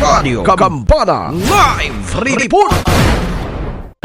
Radio Kagambana Live Report.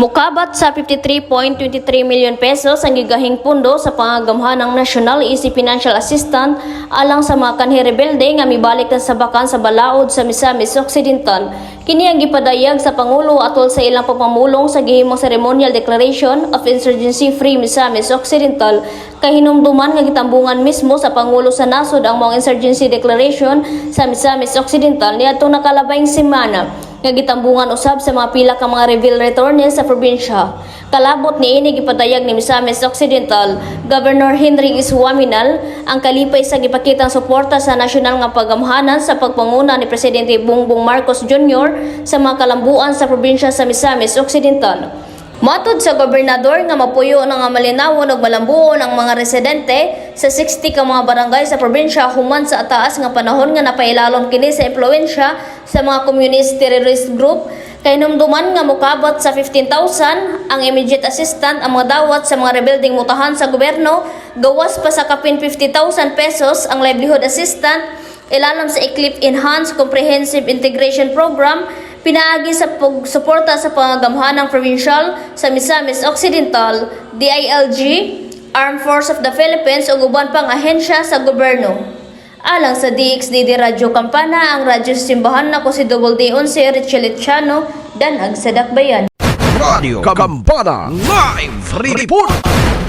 Mukabat sa 53.23 milyon pesos ang gigahing pundo sa pangagamhan ng National Easy Financial Assistance alang sa mga kanhi rebelde nga mibalik na sa bakan sa balaod sa Misamis Occidental. Kini ang gipadayag sa Pangulo atol sa ilang pagpamulong sa gihimong Ceremonial Declaration of Insurgency Free Misamis Occidental kay hinumduman nga gitambungan mismo sa Pangulo sa nasod ang mga Insurgency Declaration sa Misamis Occidental niadtong nakalabayng semana nga gitambungan usab sa mga pila ka mga reveal returnees sa probinsya. Kalabot niini gipadayag ni Misamis Occidental Governor Henry Iswaminal ang kalipay sa gipakitang suporta sa nasyonal nga pagamhanan sa pagpanguna ni Presidente Bongbong Marcos Jr. sa mga kalambuan sa probinsya sa Misamis Occidental. Matod sa gobernador nga mapuyo na nga malinawon ug malambuon ang mga residente sa 60 ka mga barangay sa probinsya human sa ataas nga panahon nga napailalom kini sa impluwensya sa mga communist terrorist group kay numduman nga mukabot sa 15,000 ang immediate assistant ang mga dawat sa mga rebuilding mutahan sa gobyerno gawas pa sa kapin 50,000 pesos ang livelihood assistant ilalam sa Eclipse Enhanced Comprehensive Integration Program. Pinaagi sa suporta sa pangagamhanang provincial sa Misamis Occidental, DILG, Armed Force of the Philippines ug uban pang ahensya sa gobyerno. Alang sa DXDD Radio Kampana, ang radyo simbahan na ko si WD11 Richel Echano, Danag sa Dakbayan. Radio Kagambana Live Report.